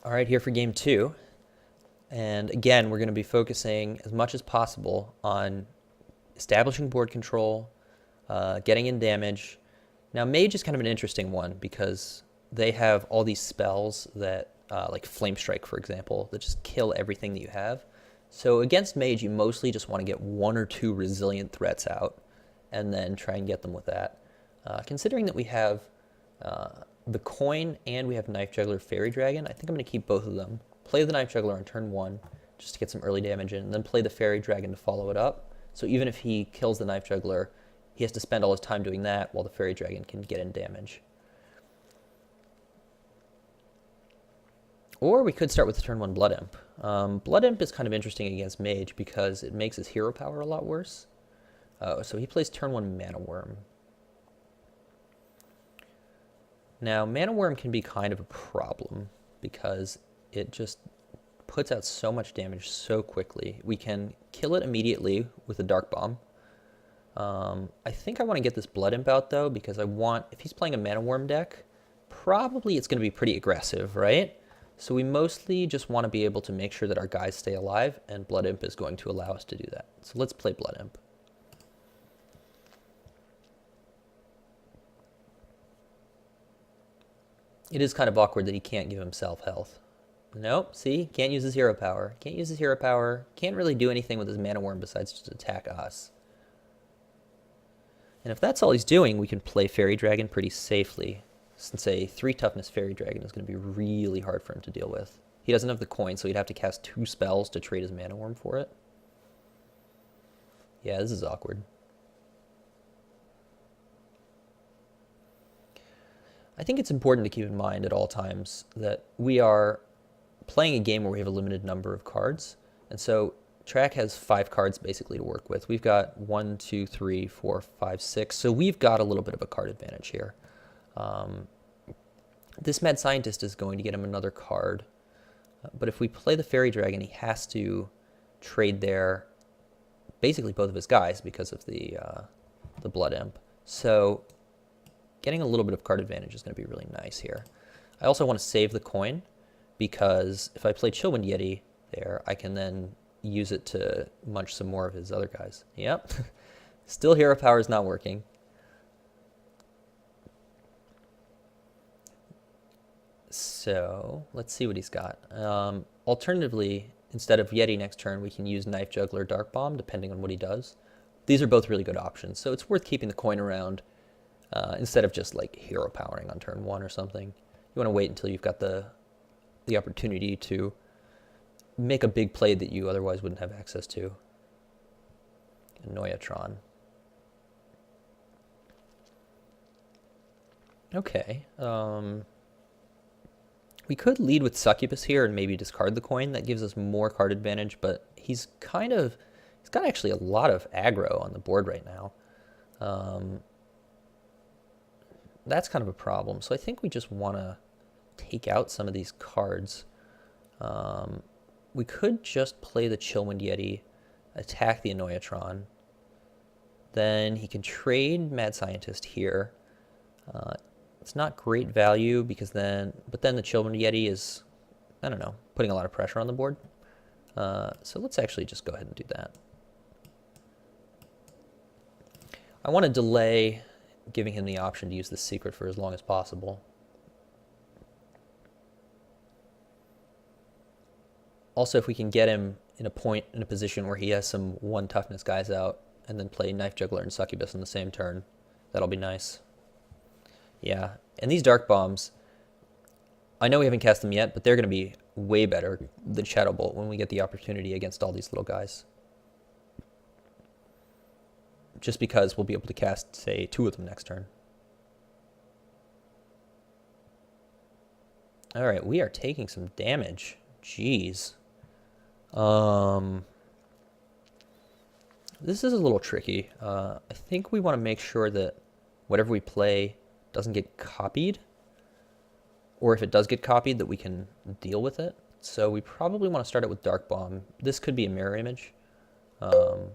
All right, here for game two. And again, we're going to be focusing as much as possible on establishing board control, getting in damage. Now, Mage is kind of an interesting one because they have all these spells that, like Flame Strike, for example, that just kill everything that you have. So against Mage, you mostly just want to get one or two resilient threats out and then try and get them with that. Considering that we have the coin and we have Knife Juggler, Fairy Dragon, I think I'm going to keep both of them. Play the Knife Juggler on turn 1 just to get some early damage in, and then play the Fairy Dragon to follow it up. So even if he kills the Knife Juggler, he has to spend all his time doing that while the Fairy Dragon can get in damage. Or we could start with the turn 1 Blood Imp. Blood Imp is kind of interesting against Mage because it makes his hero power a lot worse. So he plays turn 1 Mana Worm. Now, Mana Worm can be kind of a problem because it just puts out so much damage so quickly. We can kill it immediately with a Dark Bomb. I think I want to get this Blood Imp out, though, because I want, if he's playing a Mana Worm deck, probably it's going to be pretty aggressive, right? So we mostly just want to be able to make sure that our guys stay alive, and Blood Imp is going to allow us to do that. So let's play Blood Imp. It is kind of awkward that he can't give himself health. Nope, see? Can't use his hero power. Can't use his hero power. Can't really do anything with his Mana Worm besides just attack us. And if that's all he's doing, we can play Fairy Dragon pretty safely, since a 3 toughness Fairy Dragon is going to be really hard for him to deal with. He doesn't have the coin, so he'd have to cast 2 spells to trade his Mana Worm for it. Yeah, this is awkward. I think it's important to keep in mind at all times that we are playing a game where we have a limited number of cards. And so Track has 5 cards basically to work with. We've got 1, 2, 3, 4, 5, 6. So we've got a little bit of a card advantage here. This Mad Scientist is going to get him another card. But if we play the Fairy Dragon, he has to trade there basically both of his guys because of the Blood Imp. So getting a little bit of card advantage is going to be really nice here. I also want to save the coin because if I play Chillwind Yeti there, I can then use it to munch some more of his other guys. Yep. Still hero power is not working. So let's see what he's got. Alternatively, instead of Yeti next turn, we can use Knife Juggler, Dark Bomb, depending on what he does. These are both really good options, so it's worth keeping the coin around instead of just like hero powering on turn 1 or something. You want to wait until you've got the opportunity to make a big play that you otherwise wouldn't have access to. Annoyatron. Okay. We could lead with Succubus here and maybe discard the coin. That gives us more card advantage, but he's got actually a lot of aggro on the board right now. That's kind of a problem. So I think we just want to take out some of these cards. We could just play the Chillwind Yeti, attack the Annoyatron. Then he can trade Mad Scientist here. It's not great value because but then the Chillwind Yeti is, I don't know, putting a lot of pressure on the board. So let's actually just go ahead and do that. I want to delay giving him the option to use the secret for as long as possible. Also, if we can get him in a position where he has some 1 toughness guys out and then play Knife Juggler and Succubus on the same turn, that'll be nice. Yeah, and these Dark Bombs, I know we haven't cast them yet, but they're going to be way better than Shadow Bolt when we get the opportunity against all these little guys. Just because we'll be able to cast, say, 2 of them next turn. All right, we are taking some damage. Jeez. This is a little tricky. I think we want to make sure that whatever we play doesn't get copied, or if it does get copied, that we can deal with it. So we probably want to start it with Dark Bomb. This could be a mirror image. Oh,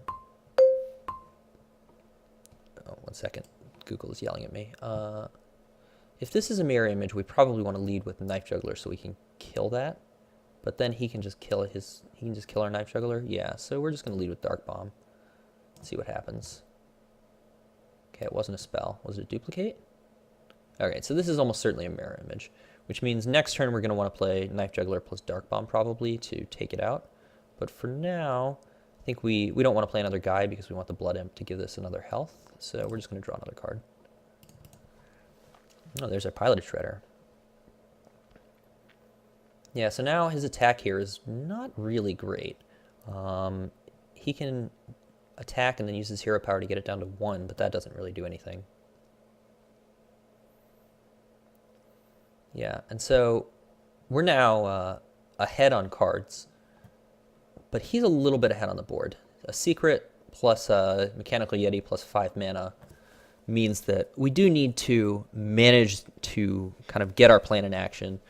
1 second. Google is yelling at me. If this is a mirror image, we probably want to lead with Knife Juggler so we can kill that, but then he can just kill our Knife Juggler. Yeah, so we're just going to lead with Dark Bomb. See what happens. Okay, it wasn't a spell. Was it a duplicate? Okay, so this is almost certainly a mirror image, which means next turn we're going to want to play Knife Juggler plus Dark Bomb probably to take it out. But for now, I think we don't want to play another guy because we want the Blood Imp to give this another health. So we're just going to draw another card. Oh, there's our Piloted Shredder. Yeah, so now his attack here is not really great. He can attack and then use his hero power to get it down to 1, but that doesn't really do anything. Yeah, and so we're now ahead on cards, but he's a little bit ahead on the board. A Secret plus a Mechanical Yeti plus 5 mana means that we do need to manage to kind of get our plan in action,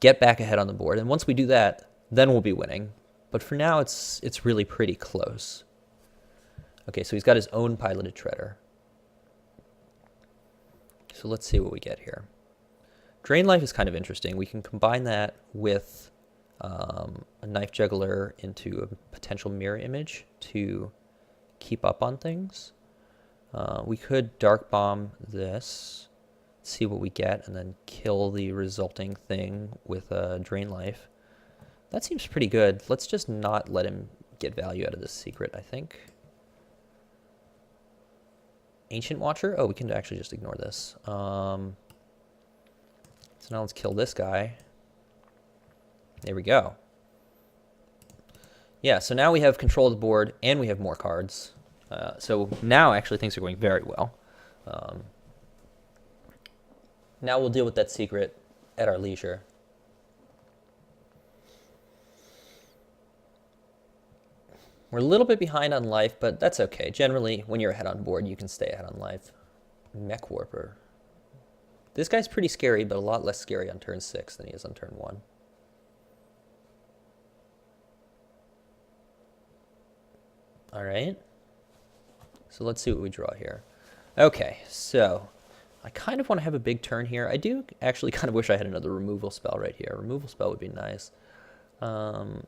get back ahead on the board, and once we do that, then we'll be winning. But for now, it's really pretty close. Okay, so he's got his own Piloted Shredder. So let's see what we get here. Drain Life is kind of interesting. We can combine that with a Knife Juggler into a potential mirror image to keep up on things. We could Dark Bomb this, see what we get, and then kill the resulting thing with a Drain Life. That seems pretty good. Let's just not let him get value out of this Secret, I think. Ancient Watcher? Oh, we can actually just ignore this. So now let's kill this guy. There we go. Yeah, so now we have control of the board and we have more cards. So now actually things are going very well. Now we'll deal with that Secret at our leisure. We're a little bit behind on life, but that's okay. Generally, when you're ahead on board, you can stay ahead on life. Mech Warper. This guy's pretty scary, but a lot less scary on turn 6 than he is on turn 1. All right. So let's see what we draw here. Okay, so I kind of want to have a big turn here. I do actually kind of wish I had another removal spell right here. Removal spell would be nice. Because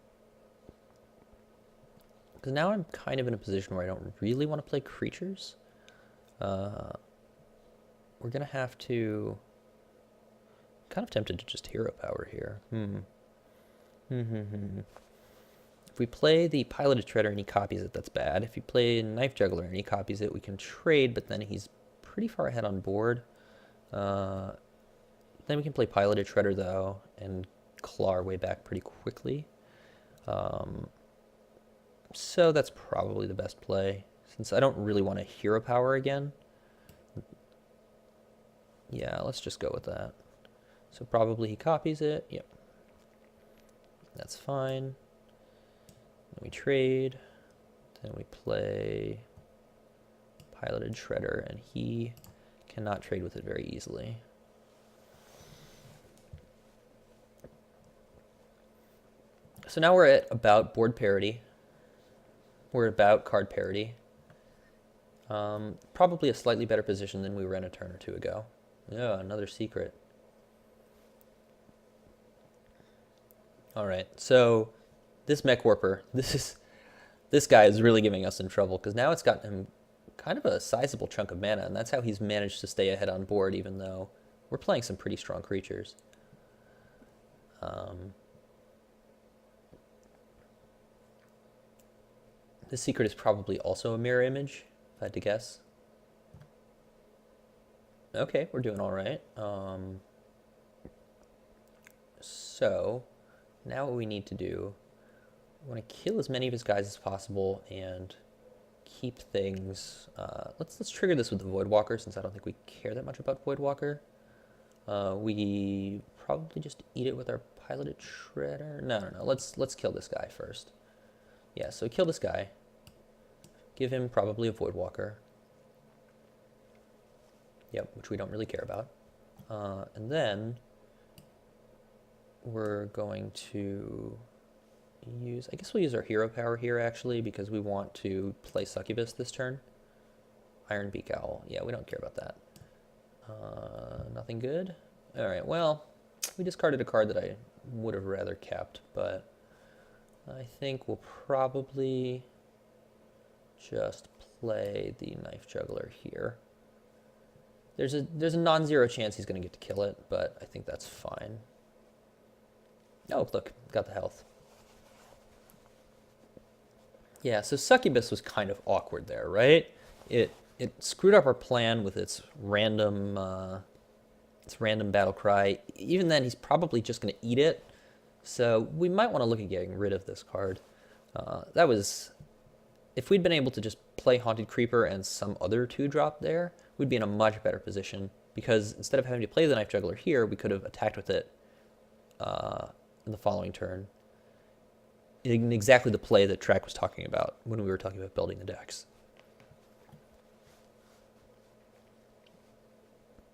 now I'm kind of in a position where I don't really want to play creatures. We're going to have to... I'm kind of tempted to just hero power here. If we play the Piloted Shredder and he copies it, that's bad. If you play Knife Juggler and he copies it, we can trade, but then he's pretty far ahead on board. Then we can play Piloted Shredder, though, and claw our way back pretty quickly. So that's probably the best play, since I don't really want to hero power again. Yeah, let's just go with that. So probably he copies it. Yep. That's fine. Then we trade. Then we play Piloted Shredder, and he cannot trade with it very easily. So now we're at about board parity. We're about card parity. Probably a slightly better position than we were in a turn or two ago. Yeah, another Secret. All right, so this Mech Warper, this guy is really giving us in trouble because now it's gotten him kind of a sizable chunk of mana, and that's how he's managed to stay ahead on board, even though we're playing some pretty strong creatures. This Secret is probably also a mirror image, if I had to guess. Okay, we're doing all right. So now what we need to do, we want to kill as many of his guys as possible and keep things. Let's trigger this with the Voidwalker, since I don't think we care that much about Voidwalker. We probably just eat it with our Piloted Shredder. No. Let's kill this guy first. Yeah, so kill this guy. Give him probably a Voidwalker. Yep, which we don't really care about. And then we're going to use... I guess we'll use our hero power here, actually, because we want to play Succubus this turn. Iron Beak Owl. Yeah, we don't care about that. Nothing good? All right, well, We discarded a card that I would have rather kept, but I think we'll probably just play the Knife Juggler here. There's a non-zero chance he's going to get to kill it, but I think that's fine. Oh, look, got the health. Yeah, so Succubus was kind of awkward there, right? It screwed up our plan with its random battle cry. Even then, he's probably just going to eat it. So we might want to look at getting rid of this card. That was, if we'd been able to just play Haunted Creeper and some other 2-drop there, we'd be in a much better position. Because instead of having to play the Knife Juggler here, we could have attacked with it in the following turn. In exactly the play that Track was talking about when we were talking about building the decks.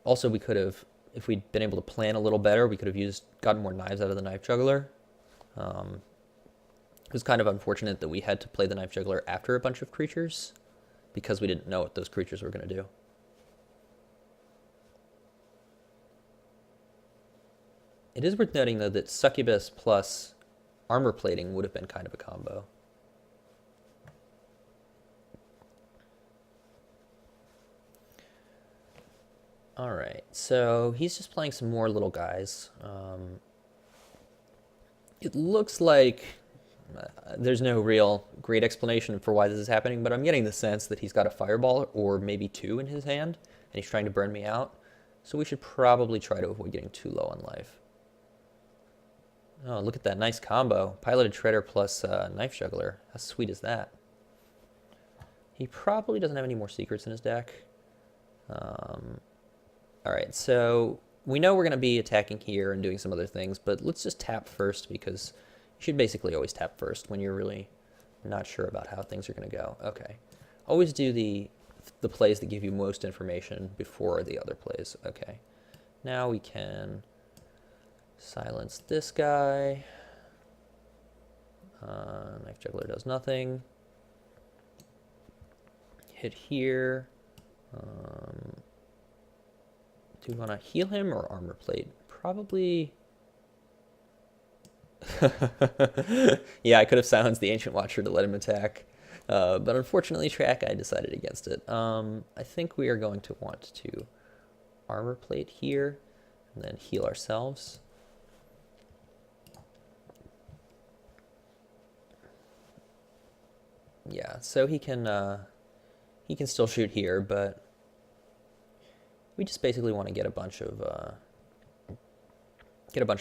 Also, we could have, if we'd been able to plan a little better, we could have gotten more knives out of the Knife Juggler. It was kind of unfortunate that we had to play the Knife Juggler after a bunch of creatures because we didn't know what those creatures were going to do. It is worth noting, though, that Succubus plus armor plating would have been kind of a combo. All right, so he's just playing some more little guys. It looks like there's no real great explanation for why this is happening, but I'm getting the sense that he's got a fireball or maybe 2 in his hand, and he's trying to burn me out. So we should probably try to avoid getting too low on life. Oh, look at that nice combo. Piloted Shredder plus Knife Juggler. How sweet is that? He probably doesn't have any more secrets in his deck. Alright, so we know we're going to be attacking here and doing some other things, but let's just tap first because you should basically always tap first when you're really not sure about how things are going to go. Okay. Always do the plays that give you most information before the other plays. Okay. Now we can silence this guy. Knife Juggler does nothing. Hit here. Do we want to heal him or armor plate? Probably. Yeah, I could have silenced the Ancient Watcher to let him attack. But unfortunately, Track, I decided against it. I think we are going to want to armor plate here and then heal ourselves. Yeah, so he can still shoot here, but we just basically want to get a bunch of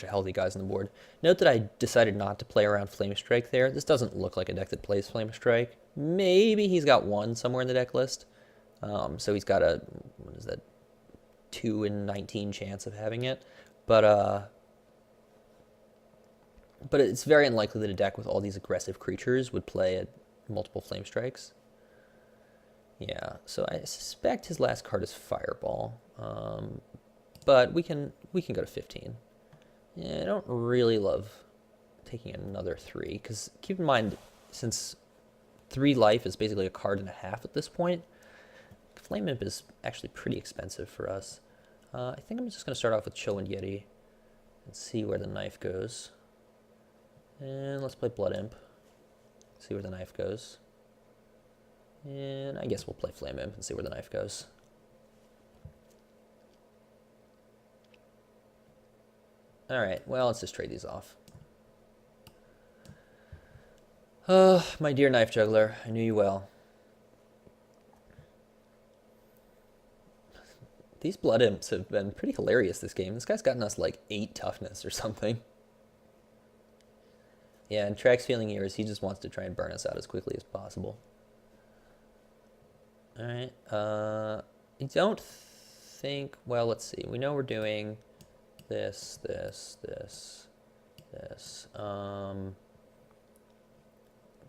healthy guys on the board. Note that I decided not to play around Flame Strike there. This doesn't look like a deck that plays Flame Strike. Maybe he's got one somewhere in the deck list. So he's got a, what is that, 2 in 19 chance of having it. But it's very unlikely that a deck with all these aggressive creatures would play multiple Flame Strikes. Yeah, so I suspect his last card is Fireball. But we can go to 15. Yeah, I don't really love taking another 3, because keep in mind, since 3 life is basically a card and a half at this point, Flame Imp is actually pretty expensive for us. I think I'm just going to start off with Chillwind Yeti and see where the knife goes. And let's play Blood Imp, see where the knife goes. And I guess we'll play Flame Imp and see where the knife goes. Alright, well, let's just trade these off. My dear Knife Juggler, I knew you well. These Blood Imps have been pretty hilarious this game. This guy's gotten us like 8 toughness or something. Yeah, and Track's feeling here is he just wants to try and burn us out as quickly as possible. Alright, I don't think, well, let's see. We know we're doing this. If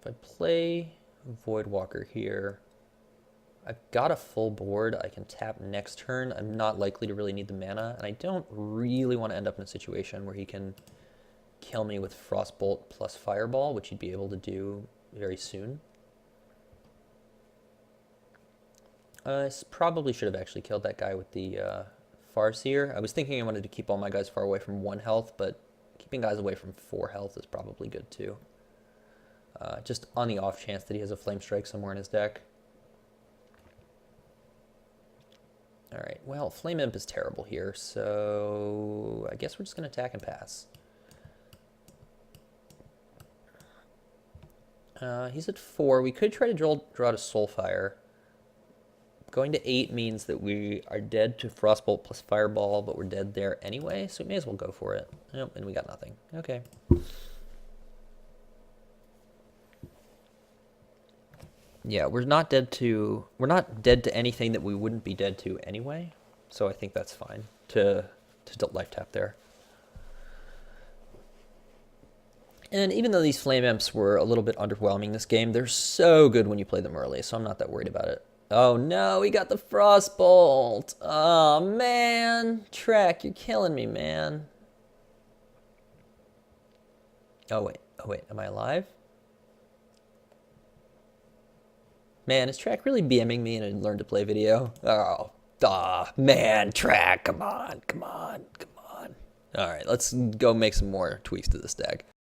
I play Voidwalker here, I've got a full board. I can tap next turn. I'm not likely to really need the mana, and I don't really want to end up in a situation where he can kill me with Frostbolt plus Fireball, which he'd be able to do very soon. I probably should have actually killed that guy with the Farseer. I was thinking I wanted to keep all my guys far away from 1 health, but keeping guys away from 4 health is probably good too. Just on the off chance that he has a Flame Strike somewhere in his deck. Alright, well, Flame Imp is terrible here, so I guess we're just going to attack and pass. He's at 4. We could try to draw out a Soulfire. Going to 8 means that we are dead to Frostbolt plus Fireball, but we're dead there anyway, so we may as well go for it. Nope, and we got nothing. Okay. Yeah, we're not dead to anything that we wouldn't be dead to anyway, so I think that's fine to life tap there. And even though these Flame Imps were a little bit underwhelming this game, they're so good when you play them early, so I'm not that worried about it. Oh no, we got the Frostbolt! Oh man! Trek, you're killing me, man. Oh wait, am I alive? Man, is Trek really BMing me in a learn to play video? Oh, man, Trek, come on. Alright, let's go make some more tweaks to this deck.